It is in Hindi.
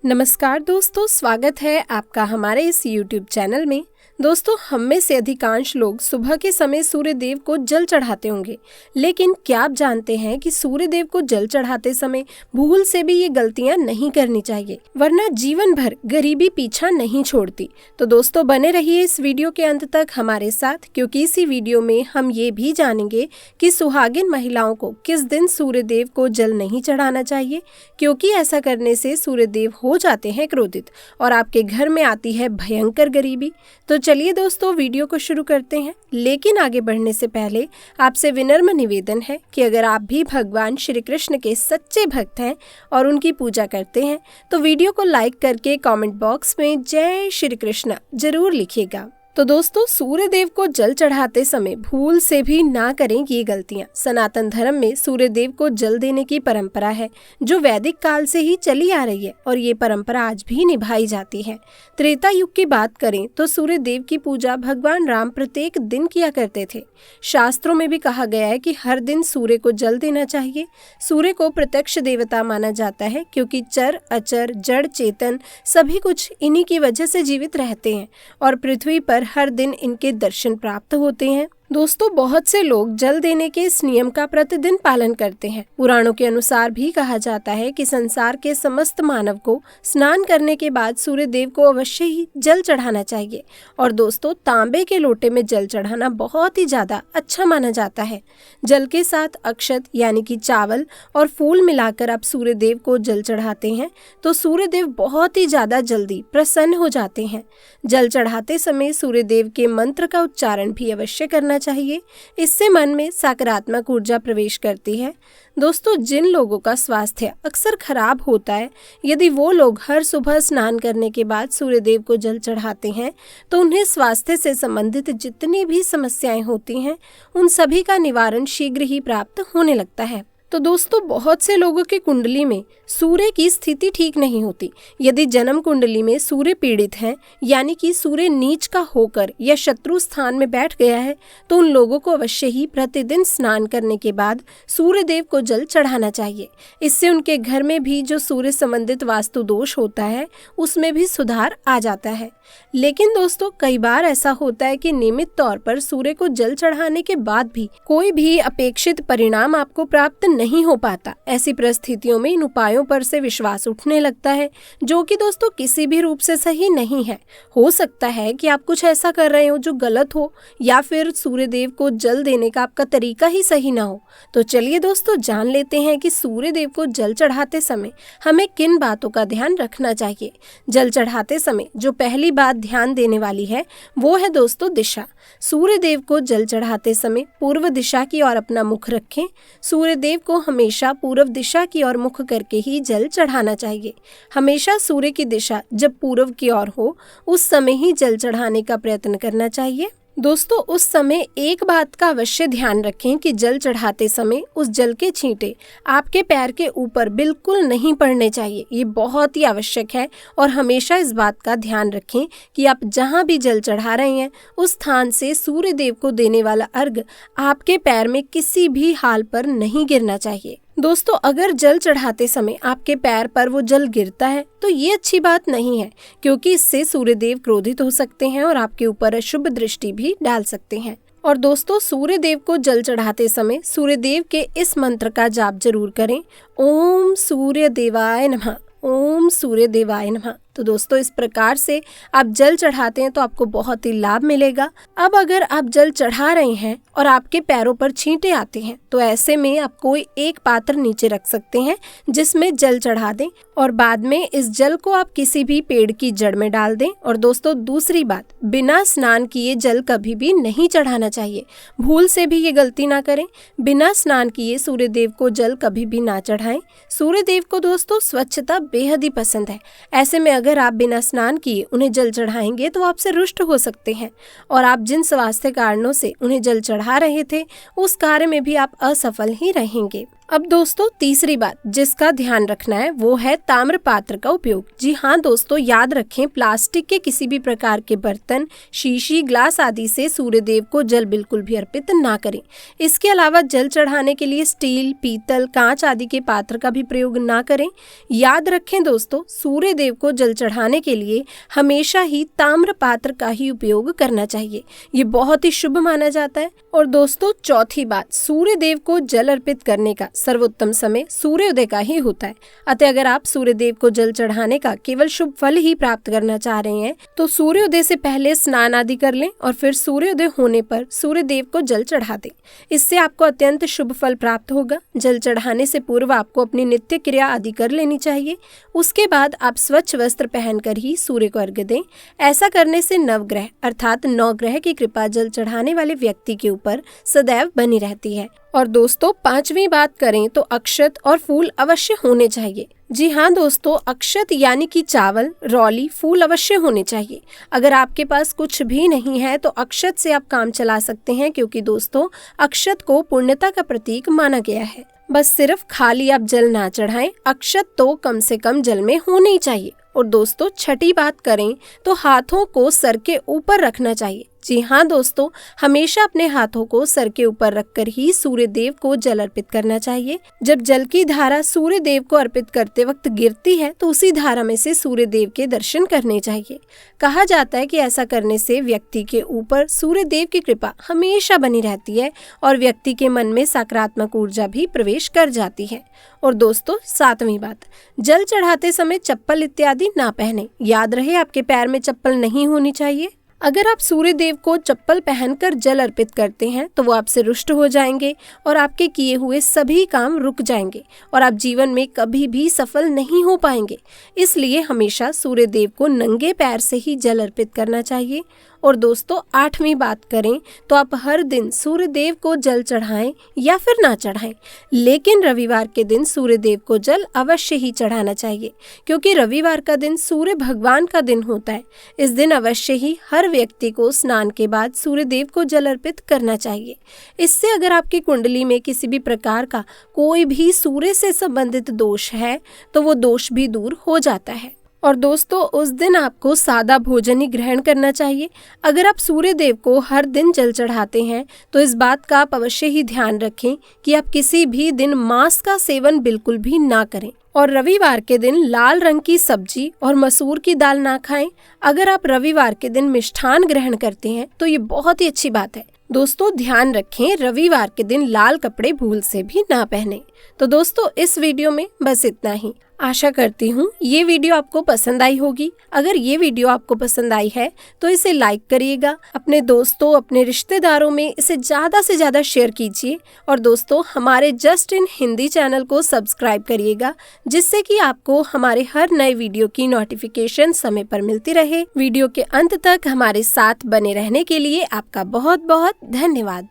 नमस्कार दोस्तों, स्वागत है आपका हमारे इस YouTube चैनल में। दोस्तों, हम में से अधिकांश लोग सुबह के समय सूर्य देव को जल चढ़ाते होंगे, लेकिन क्या आप जानते हैं कि सूर्य देव को जल चढ़ाते समय भूल से भी ये गलतियां नहीं करनी चाहिए, वरना जीवन भर गरीबी पीछा नहीं छोड़ती। तो दोस्तों, बने रहिए इस वीडियो के अंत तक हमारे साथ, क्योंकि इसी वीडियो में हम ये भी जानेंगे कि सुहागिन महिलाओं को किस दिन सूर्य देव को जल नहीं चढ़ाना चाहिए, क्योंकि ऐसा करने से सूर्य देव हो जाते हैं क्रोधित और आपके घर में आती है भयंकर गरीबी। तो चलिए दोस्तों, वीडियो को शुरू करते हैं। लेकिन आगे बढ़ने से पहले आपसे विनम्र निवेदन है कि अगर आप भी भगवान श्री कृष्ण के सच्चे भक्त हैं और उनकी पूजा करते हैं तो वीडियो को लाइक करके कमेंट बॉक्स में जय श्री कृष्ण जरूर लिखिएगा। तो दोस्तों, सूर्य देव को जल चढ़ाते समय भूल से भी ना करें ये गलतियां। सनातन धर्म में सूर्य देव को जल देने की परंपरा है जो वैदिक काल से ही चली आ रही है और ये परंपरा आज भी निभाई जाती है। त्रेता युग की बात करें तो सूर्य देव की पूजा भगवान राम प्रत्येक दिन किया करते थे। शास्त्रों में भी कहा गया है कि हर दिन सूर्य को जल देना चाहिए। सूर्य को प्रत्यक्ष देवता माना जाता है क्योंकि चर अचर जड़ चेतन सभी कुछ इन्हीं की वजह से जीवित रहते हैं और पृथ्वी पर हर दिन इनके दर्शन प्राप्त होते हैं। दोस्तों, बहुत से लोग जल देने के इस नियम का प्रतिदिन पालन करते हैं। पुराणों के अनुसार भी कहा जाता है कि संसार के समस्त मानव को स्नान करने के बाद सूर्य देव को अवश्य ही जल चढ़ाना चाहिए। और दोस्तों, तांबे के लोटे में जल चढ़ाना बहुत ही ज्यादा अच्छा माना जाता है। जल के साथ अक्षत यानी कि चावल और फूल मिलाकर आप सूर्य देव को जल चढ़ाते हैं तो सूर्य देव बहुत ही ज्यादा जल्दी प्रसन्न हो जाते हैं। जल चढ़ाते समय सूर्य देव के मंत्र का उच्चारण भी अवश्य करना चाहिए। इससे मन में सकारात्मक ऊर्जा प्रवेश करती है। दोस्तों, जिन लोगों का स्वास्थ्य अक्सर खराब होता है, यदि वो लोग हर सुबह स्नान करने के बाद सूर्य देव को जल चढ़ाते हैं तो उन्हें स्वास्थ्य से संबंधित जितनी भी समस्याएं होती हैं उन सभी का निवारण शीघ्र ही प्राप्त होने लगता है। तो दोस्तों, बहुत से लोगों की कुंडली में सूर्य की स्थिति ठीक नहीं होती। यदि जन्म कुंडली में सूर्य पीड़ित है यानी कि सूर्य नीच का होकर या शत्रु स्थान में बैठ गया है तो उन लोगों को अवश्य ही प्रतिदिन स्नान करने के बाद सूर्य देव को जल चढ़ाना चाहिए। इससे उनके घर में भी जो सूर्य संबंधित वास्तु दोष होता है उसमें भी सुधार आ जाता है। लेकिन दोस्तों, कई बार ऐसा होता है कि नियमित तौर पर सूर्य को जल चढ़ाने के बाद भी कोई भी अपेक्षित परिणाम आपको प्राप्त नहीं हो पाता। ऐसी परिस्थितियों में इन उपायों पर से विश्वास उठने लगता है, जो कि दोस्तों किसी भी रूप से सही नहीं है। हो सकता है कि आप कुछ ऐसा कर रहे हो जो गलत हो, या फिर सूर्य देव को जल देने का आपका तरीका ही सही ना हो। तो चलिए दोस्तों, जान लेते हैं कि सूर्य देव को जल चढ़ाते समय हमें किन बातों का ध्यान रखना चाहिए। जल चढ़ाते समय जो पहली बात ध्यान देने वाली है वो है दोस्तों दिशा। सूर्य देव को जल चढ़ाते समय पूर्व दिशा की ओर अपना मुख रखें। सूर्य देव को हमेशा पूर्व दिशा की ओर मुख करके ही जल चढ़ाना चाहिए। हमेशा सूर्य की दिशा जब पूर्व की ओर हो उस समय ही जल चढ़ाने का प्रयत्न करना चाहिए। दोस्तों, उस समय एक बात का अवश्य ध्यान रखें कि जल चढ़ाते समय उस जल के छींटे आपके पैर के ऊपर बिल्कुल नहीं पड़ने चाहिए। ये बहुत ही आवश्यक है और हमेशा इस बात का ध्यान रखें कि आप जहां भी जल चढ़ा रहे हैं उस स्थान से सूर्य देव को देने वाला अर्घ्य आपके पैर में किसी भी हाल पर नहीं गिरना चाहिए। दोस्तों, अगर जल चढ़ाते समय आपके पैर पर वो जल गिरता है तो ये अच्छी बात नहीं है, क्योंकि इससे सूर्य देव क्रोधित हो सकते हैं और आपके ऊपर अशुभ दृष्टि भी डाल सकते हैं। और दोस्तों, सूर्य देव को जल चढ़ाते समय सूर्य देव के इस मंत्र का जाप जरूर करें, ओम सूर्य देवाय नमः, ओम सूर्य देवाय नमः। तो दोस्तों, इस प्रकार से आप जल चढ़ाते हैं तो आपको बहुत ही लाभ मिलेगा। अब अगर आप जल चढ़ा रहे हैं और आपके पैरों पर छींटे आते हैं तो ऐसे में आप कोई एक पात्र नीचे रख सकते हैं जिसमें जल चढ़ा दें और बाद में इस जल को आप किसी भी पेड़ की जड़ में डाल दें। और दोस्तों, दूसरी बात, बिना स्नान किए जल कभी भी नहीं चढ़ाना चाहिए। भूल से भी ये गलती ना करें। बिना स्नान किए सूर्य देव को जल कभी भी ना चढ़ाएं। सूर्य देव को दोस्तों स्वच्छता बेहद ही पसंद है। ऐसे में अगर आप बिना स्नान किए उन्हें जल चढ़ाएंगे तो आपसे रुष्ट हो सकते हैं और आप जिन स्वास्थ्य कारणों से उन्हें जल चढ़ा रहे थे उस कार्य में भी आप असफल ही रहेंगे। अब दोस्तों तीसरी बात जिसका ध्यान रखना है वो है ताम्र पात्र का उपयोग। जी हाँ दोस्तों, याद रखें प्लास्टिक के किसी भी प्रकार के बर्तन, शीशी, ग्लास आदि से सूर्य देव को जल बिल्कुल भी अर्पित ना करें। इसके अलावा जल चढ़ाने के लिए स्टील, पीतल, कांच आदि के पात्र का भी प्रयोग ना करें। याद रखें दोस्तों, सूर्य देव को जल चढ़ाने के लिए हमेशा ही ताम्र पात्र का ही उपयोग करना चाहिए। ये बहुत ही शुभ माना जाता है। और दोस्तों चौथी बात, सूर्य देव को जल अर्पित करने का सर्वोत्तम समय सूर्योदय का ही होता है। अतः अगर आप सूर्य देव को जल चढ़ाने का केवल शुभ फल ही प्राप्त करना चाह रहे हैं तो सूर्योदय से पहले स्नान आदि कर लें और फिर सूर्योदय होने पर सूर्य देव को जल चढ़ा दें। इससे आपको अत्यंत शुभ फल प्राप्त होगा। जल चढ़ाने से पूर्व आपको अपनी नित्य क्रिया आदि कर लेनी चाहिए। उसके बाद आप स्वच्छ वस्त्र पहनकर ही सूर्य को अर्घ्य दें। ऐसा करने से नवग्रह अर्थात 9 ग्रह की कृपा जल चढ़ाने वाले व्यक्ति के ऊपर सदैव बनी रहती है। और दोस्तों पांचवी बात करें तो अक्षत और फूल अवश्य होने चाहिए। जी हाँ दोस्तों, अक्षत यानी कि चावल, रौली, फूल अवश्य होने चाहिए। अगर आपके पास कुछ भी नहीं है तो अक्षत से आप काम चला सकते हैं, क्योंकि दोस्तों अक्षत को पुण्यता का प्रतीक माना गया है। बस सिर्फ खाली आप जल ना चढ़ाएं, अक्षत तो कम से कम जल में होने ही चाहिए। और दोस्तों छठी बात करें तो हाथों को सर के ऊपर रखना चाहिए। जी हाँ दोस्तों, हमेशा अपने हाथों को सर के ऊपर रखकर ही सूर्य देव को जल अर्पित करना चाहिए। जब जल की धारा सूर्य देव को अर्पित करते वक्त गिरती है तो उसी धारा में से सूर्य देव के दर्शन करने चाहिए। कहा जाता है कि ऐसा करने से व्यक्ति के ऊपर सूर्य देव की कृपा हमेशा बनी रहती है और व्यक्ति के मन में सकारात्मक ऊर्जा भी प्रवेश कर जाती है। और दोस्तों सातवीं बात, जल चढ़ाते समय चप्पल इत्यादि ना पहने। याद रहे आपके पैर में चप्पल नहीं होनी चाहिए। अगर आप सूर्य देव को चप्पल पहनकर जल अर्पित करते हैं तो वो आपसे रुष्ट हो जाएंगे और आपके किए हुए सभी काम रुक जाएंगे और आप जीवन में कभी भी सफल नहीं हो पाएंगे। इसलिए हमेशा सूर्य देव को नंगे पैर से ही जल अर्पित करना चाहिए। और दोस्तों आठवीं बात करें तो आप हर दिन सूर्य देव को जल चढ़ाएं या फिर ना चढ़ाएं, लेकिन रविवार के दिन सूर्य देव को जल अवश्य ही चढ़ाना चाहिए, क्योंकि रविवार का दिन सूर्य भगवान का दिन होता है। इस दिन अवश्य ही हर व्यक्ति को स्नान के बाद सूर्य देव को जल अर्पित करना चाहिए। इससे अगर आपकी कुंडली में किसी भी प्रकार का कोई भी सूर्य से संबंधित दोष है तो वो दोष भी दूर हो जाता है। और दोस्तों उस दिन आपको सादा भोजन ही ग्रहण करना चाहिए। अगर आप सूर्य देव को हर दिन जल चढ़ाते हैं तो इस बात का आप अवश्य ही ध्यान रखें कि आप किसी भी दिन मांस का सेवन बिल्कुल भी ना करें और रविवार के दिन लाल रंग की सब्जी और मसूर की दाल ना खाएं। अगर आप रविवार के दिन मिष्ठान ग्रहण करते हैं तो ये बहुत ही अच्छी बात है। दोस्तों ध्यान रखें, रविवार के दिन लाल कपड़े भूल से भी ना पहने। तो दोस्तों इस वीडियो में बस इतना ही। आशा करती हूँ ये वीडियो आपको पसंद आई होगी। अगर ये वीडियो आपको पसंद आई है तो इसे लाइक करिएगा, अपने दोस्तों, अपने रिश्तेदारों में इसे ज़्यादा से ज़्यादा शेयर कीजिए। और दोस्तों हमारे जस्ट इन हिंदी चैनल को सब्सक्राइब करिएगा, जिससे कि आपको हमारे हर नए वीडियो की नोटिफिकेशन समय पर मिलती रहे। वीडियो के अंत तक हमारे साथ बने रहने के लिए आपका बहुत बहुत धन्यवाद।